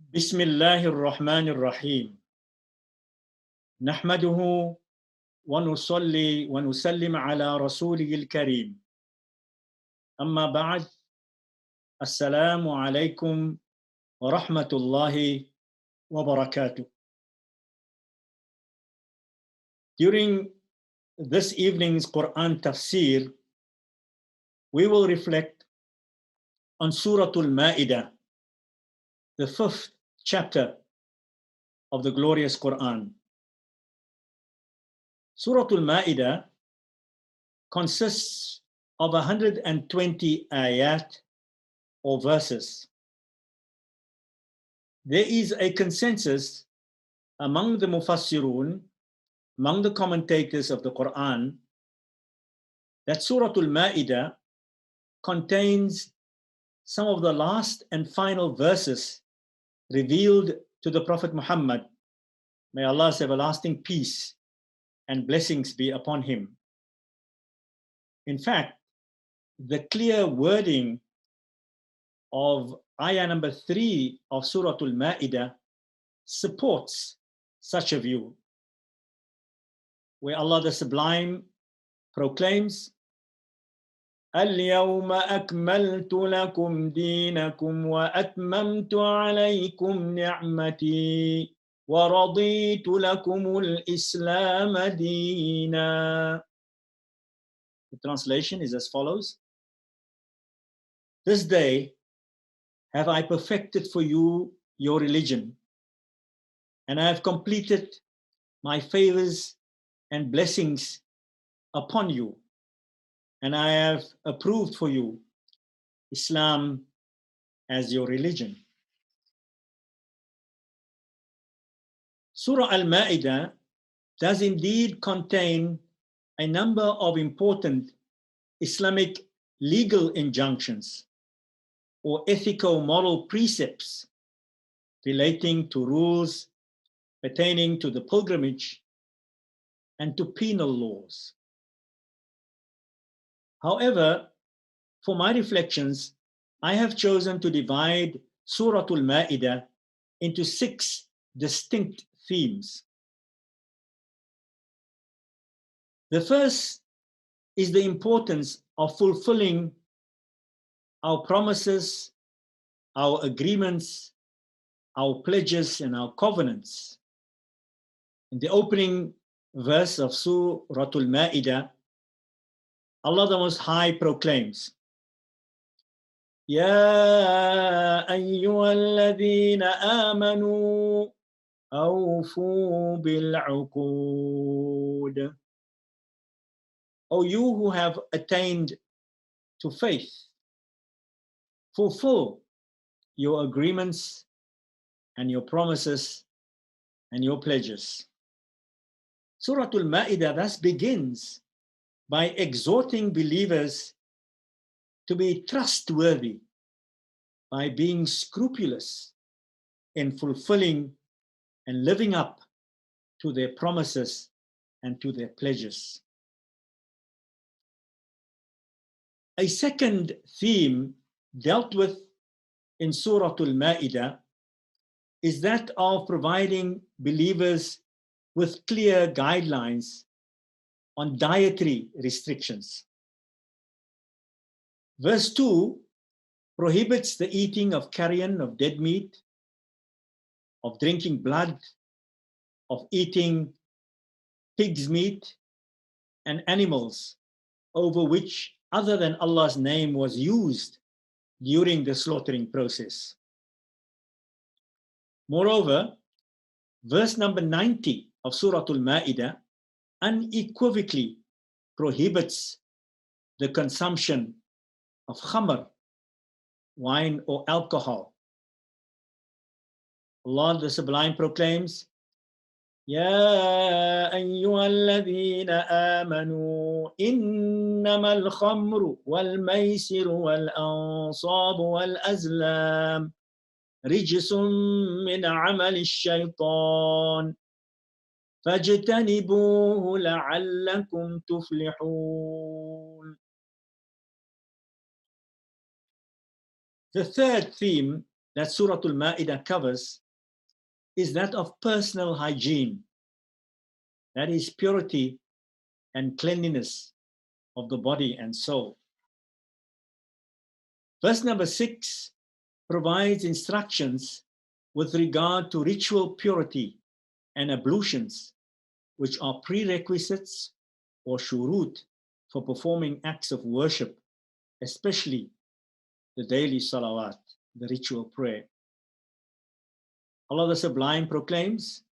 بسم الله الرحمن الرحيم نحمده ونصلي ونسلم على رسوله الكريم أما بعد السلام عليكم ورحمة الله وبركاته. During this evening's Quran Tafsir, we will reflect on Surah Al-Ma'idah, the 5th chapter of the glorious Quran. Surah Al-Ma'idah consists of 120 ayat or verses. There is a consensus among the Mufassirun, among the commentators of the Quran, that Surah Al-Ma'idah contains some of the last and final verses revealed to the Prophet Muhammad. May Allah's everlasting peace and blessings be upon him. In fact, the clear wording of ayah number 3 of Surah Al-Ma'idah supports such a view, where Allah the Sublime proclaims, اليوم أكملت لكم دينكم وأتممت عليكم نعمتي ورضيت لكم الإسلام دينا. The translation is as follows: This day have I perfected for you your religion, and I have completed my favors and blessings upon you, and I have approved for you Islam as your religion. Surah Al-Ma'idah does indeed contain a number of important Islamic legal injunctions or ethical moral precepts relating to rules pertaining to the pilgrimage and to penal laws. However, for my reflections, I have chosen to divide Surah Al-Ma'idah into 6 distinct themes. The first is the importance of fulfilling our promises, our agreements, our pledges, and our covenants. In the opening verse of Surah Al-Ma'idah, Allah the Most High proclaims, يا أيها الذين آمنوا أوفوا بالعقود. O you who have attained to faith, fulfill your agreements and your promises and your pledges. Surah Al-Ma'idah thus begins by exhorting believers to be trustworthy by being scrupulous in fulfilling and living up to their promises and to their pledges. A second theme dealt with in Surah Al-Ma'idah is that of providing believers with clear guidelines on dietary restrictions. Verse 2 prohibits the eating of carrion, of dead meat, of drinking blood, of eating pig's meat and animals over which other than Allah's name was used during the slaughtering process. Moreover, verse number 90 of Surah Al-Ma'idah unequivocally prohibits the consumption of khamr, wine or alcohol. Allah the Sublime proclaims, يا أيها الذين آمنوا إنما الخمر والميسر والأنصاب والأزلام رجس من عمل الشيطان فاجتنبوه لعلكم تفلحون. The third theme that Surah Al-Ma'idah covers is that of personal hygiene, that is purity and cleanliness of the body and soul. Verse number 6 provides instructions with regard to ritual purity and ablutions, which are prerequisites or shurut for performing acts of worship, especially the daily salawat, the ritual prayer. Allah the Sublime proclaims,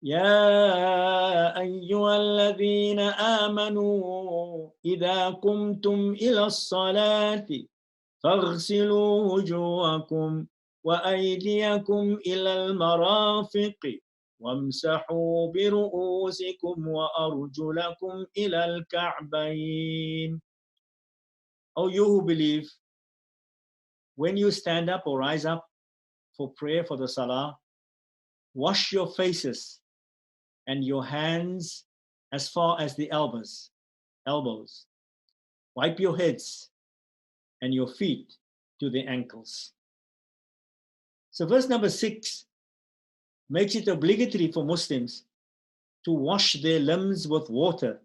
يا أيها الذين آمنوا إذا قمتم إلى الصلاة فاغسلوا وجوهكم وأيديكم إلى المرافق وامسحوا برؤوسكم وأرجلكم إلى الكعبين. O you who believe, when you stand up or rise up for prayer for the salah, wash your faces and your hands as far as the elbows. Wipe your heads and your feet to the ankles. So verse number 6 makes it obligatory for Muslims to wash their limbs with water,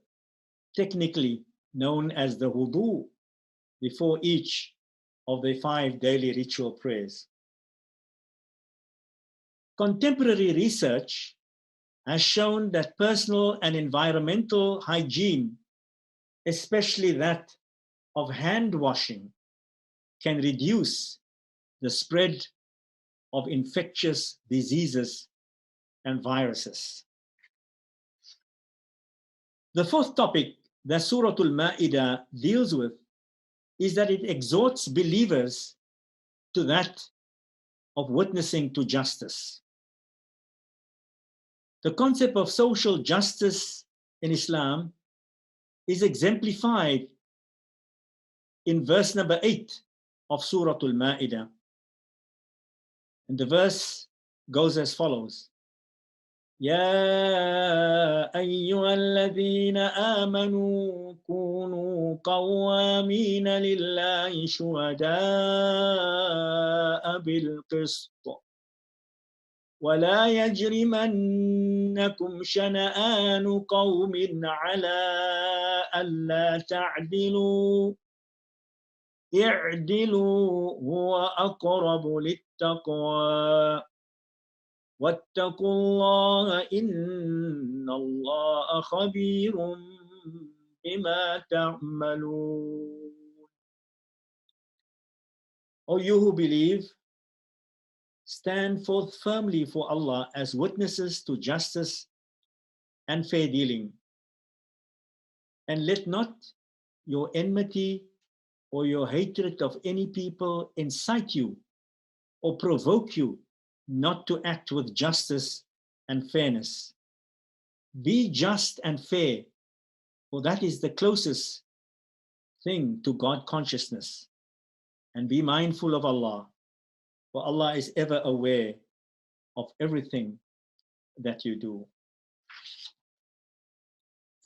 technically known as the wudu, before each of the 5 daily ritual prayers. Contemporary research has shown that personal and environmental hygiene, especially that of hand washing, can reduce the spread of infectious diseases and viruses. The fourth topic that Surah Al-Ma'idah deals with is that it exhorts believers to that of witnessing to justice. The concept of social justice in Islam is exemplified in verse number 8 of Surah Al-Ma'idah. And the verse goes as follows. يا أيها الذين آمنوا كونوا قوامين لله شهداء بالقسط ولا يجرمنكم شنآن قوم على ألا تعدلوا اعدلوا هو أقرب للتقوى واتقوا الله إن الله خبير بما تعملون. O you who believe, stand forth firmly for Allah as witnesses to justice and fair dealing, and let not your enmity or your hatred of any people incite you or provoke you not to act with justice and fairness. Be just and fair, for that is the closest thing to God consciousness. And be mindful of Allah, for Allah is ever aware of everything that you do.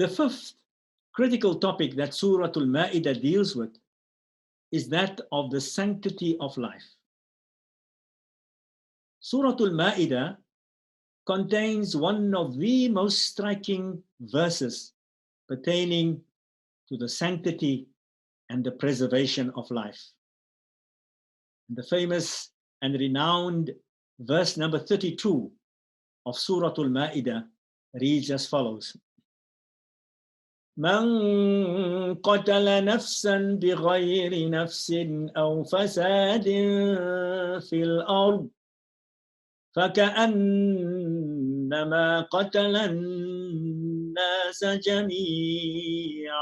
The fifth critical topic that Surah Al-Ma'idah deals with is that of the sanctity of life. Surah Al-Ma'idah contains one of the most striking verses pertaining to the sanctity and the preservation of life. The famous and renowned verse number 32 of Surah Al-Ma'idah reads as follows. من قتل نفسا بغير نفس أو فساد في الأرض فكأنما قتل الناس جميعا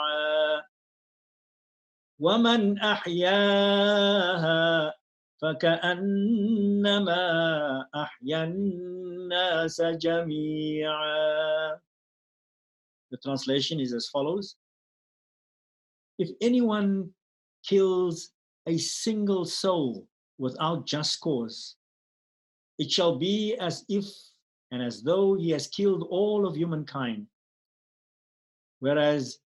ومن أحياها فكأنما أحيا الناس جميعا. The translation is as follows. If anyone kills a single soul without just cause, it shall be as if and as though he has killed all of humankind. Whereas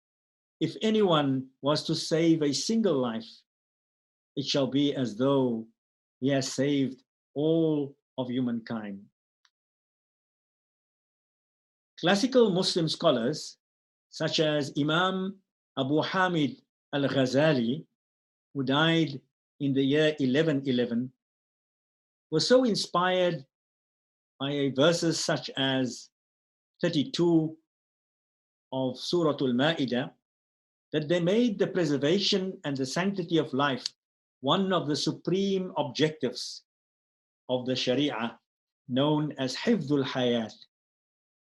if anyone was to save a single life, it shall be as though he has saved all of humankind. Classical Muslim scholars such as Imam Abu Hamid al-Ghazali, who died in the year 1111, were so inspired by verses such as 32 of Surah Al-Ma'idah that they made the preservation and the sanctity of life one of the supreme objectives of the Sharia, known as Hifdhul Hayat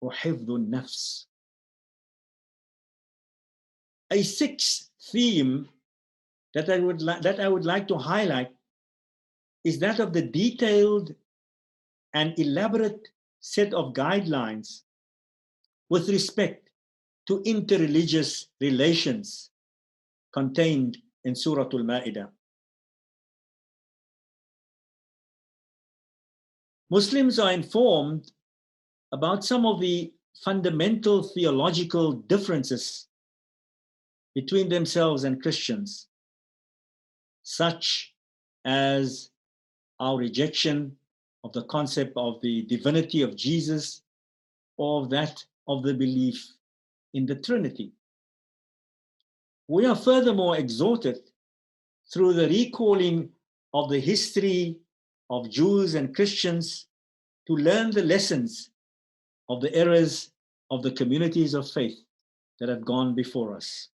or Hifdhul Nafs. A sixth theme that I would like to highlight is that of the detailed and elaborate set of guidelines with respect to interreligious relations contained in Surah Al-Ma'idah. Muslims are informed about some of the fundamental theological differences between themselves and Christians, such as our rejection of the concept of the divinity of Jesus or that of the belief in the Trinity. We are furthermore exhorted through the recalling of the history of Jews and Christians to learn the lessons of the errors of the communities of faith that have gone before us.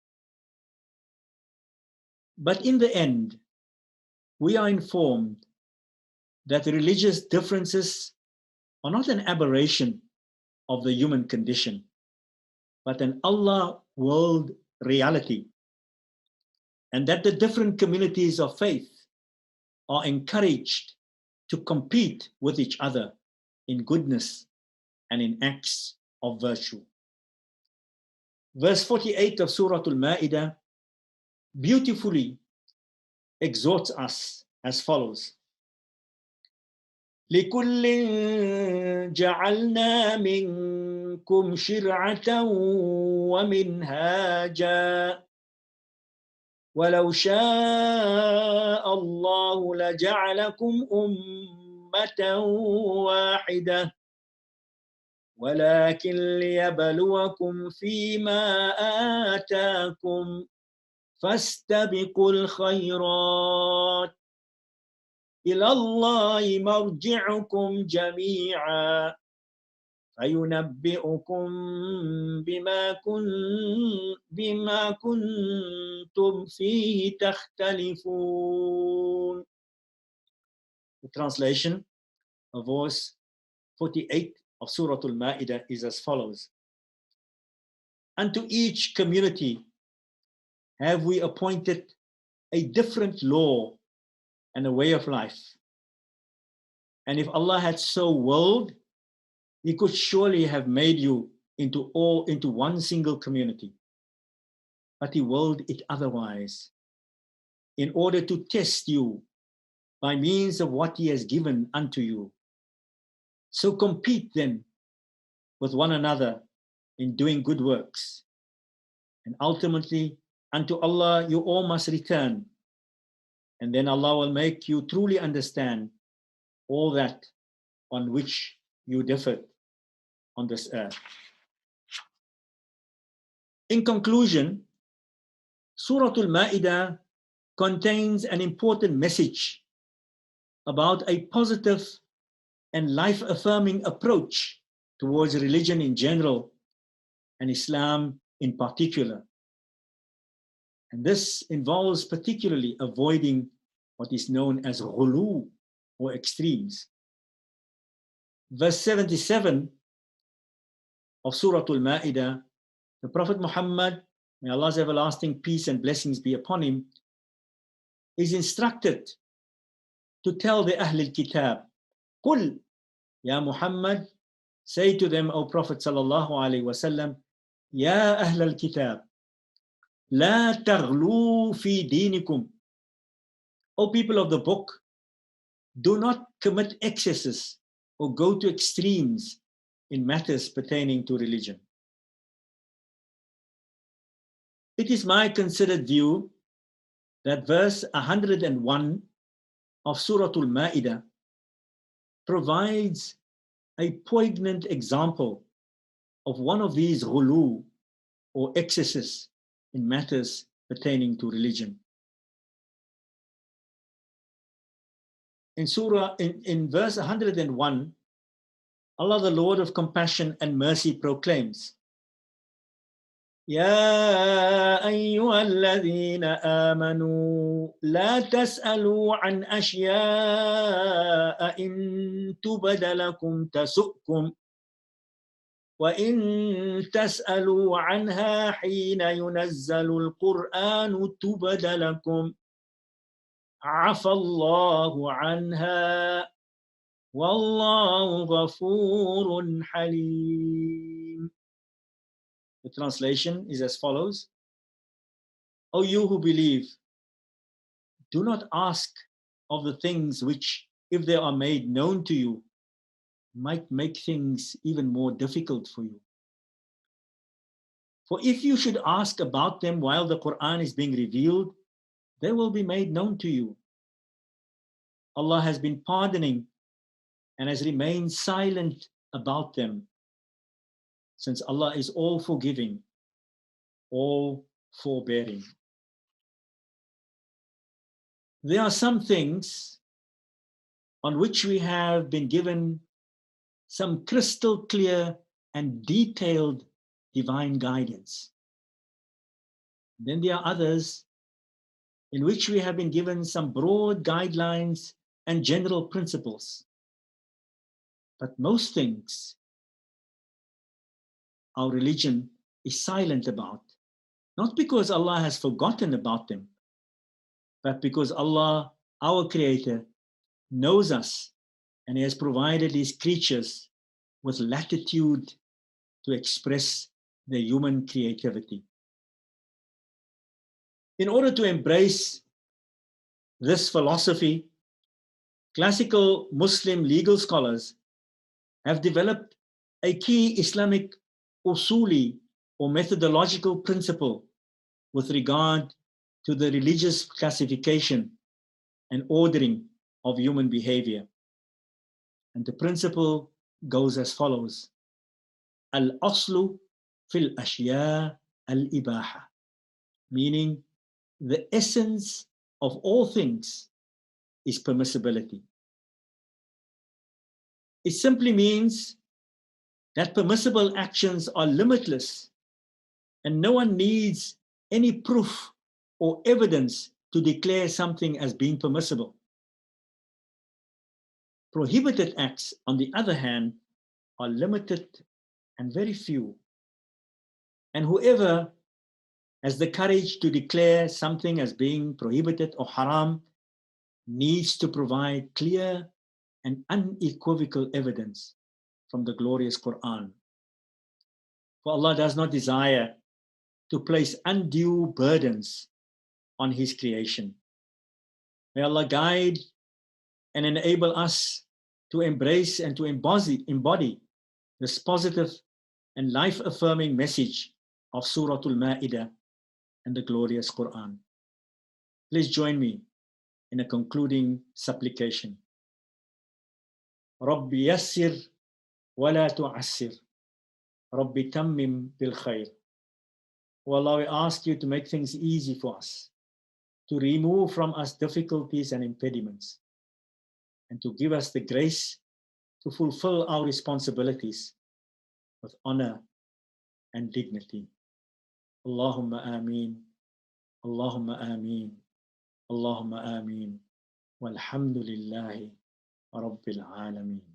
But in the end, we are informed that religious differences are not an aberration of the human condition, but an Allah world reality, and that the different communities of faith are encouraged to compete with each other in goodness and in acts of virtue. Verse 48 of Surah Al-Ma'idah beautifully exhorts us as follows: لِكُلٍّ جَعَلْنَا مِنْكُمْ شِرْعَةً وَمِنْهَاجًا وَلَوْ شَاءَ اللَّهُ لَجَعَلَكُمْ أُمَّةً وَاحِدَةً وَلَكِنْ لِيَبْلُوَكُمْ فِيمَا آتَاكُمْ فَاسْتَبِقُوا الْخَيْرَاتِ إِلَى اللَّهِ مَرْجِعُكُمْ جَمِيعًا فَيُنَبِّئُكُم بِمَا كُنتُمْ فِيهِ تَخْتَلِفُونَ. The translation of verse 48 of Surah Al-Ma'idah is as follows: Unto each community have we appointed a different law and a way of life. And if Allah had so willed, He could surely have made you into one single community. But He willed it otherwise, in order to test you by means of what He has given unto you. So compete then with one another in doing good works. And ultimately, unto Allah you all must return. And then Allah will make you truly understand all that on which you differed on this earth. In conclusion, Surah Al-Ma'idah contains an important message about a positive and life-affirming approach towards religion in general and Islam in particular. And this involves particularly avoiding what is known as ghulu, or extremes. Verse 77 of Surah Al-Ma'idah, the Prophet Muhammad, may Allah's everlasting peace and blessings be upon him, is instructed to tell the Ahl al-Kitab, Qul, Ya Muhammad, say to them, O Prophet sallallahu alaihi wasallam, Ya Ahl al-Kitab, La taghlu fi dinikum. O people of the book, do not commit excesses or go to extremes in matters pertaining to religion. It is my considered view that verse 101 of Surah Al-Ma'idah provides a poignant example of one of these ghulu or excesses in matters pertaining to religion. In Surah, in verse 101, Allah, the Lord of compassion and mercy, proclaims, يا أيها الذين آمنوا لا تسألوا عن أشياء إن تبد لكم تسؤكم وإن تسألوا عنها حين ينزل القرآن تبد لكم عفى الله عنها والله غفور حليم. The translation is as follows: O you who believe, do not ask of the things which, if they are made known to you, might make things even more difficult for you. For if you should ask about them while the Quran is being revealed, they will be made known to you. Allah has been pardoning and has remained silent about them, since Allah is all forgiving, all forbearing. There are some things on which we have been given some crystal clear and detailed divine guidance. Then there are others in which we have been given some broad guidelines and general principles. But most things our religion is silent about, not because Allah has forgotten about them, but because Allah, our Creator, knows us and He has provided His creatures with latitude to express their human creativity. In order to embrace this philosophy, classical Muslim legal scholars have developed a key Islamic usuli or methodological principle with regard to the religious classification and ordering of human behavior. And the principle goes as follows: Al-aslu fil ashya al-ibaha, meaning the essence of all things is permissibility. It simply means that permissible actions are limitless and no one needs any proof or evidence to declare something as being permissible. Prohibited acts, on the other hand, are limited and very few. And whoever has the courage to declare something as being prohibited or haram needs to provide clear and unequivocal evidence from the glorious Quran. For Allah does not desire to place undue burdens on His creation. May Allah guide and enable us to embrace and to embody this positive and life-affirming message of Surah Al-Ma'idah and the glorious Quran. Please join me in a concluding supplication. Rabbi yassir wa la tu'assir. Rabbi tammim bil khair. O Allah, we ask you to make things easy for us, to remove from us difficulties and impediments, and to give us the grace to fulfill our responsibilities with honor and dignity. Allahumma ameen, Allahumma ameen, Allahumma ameen, walhamdulillahi rabbil alameen.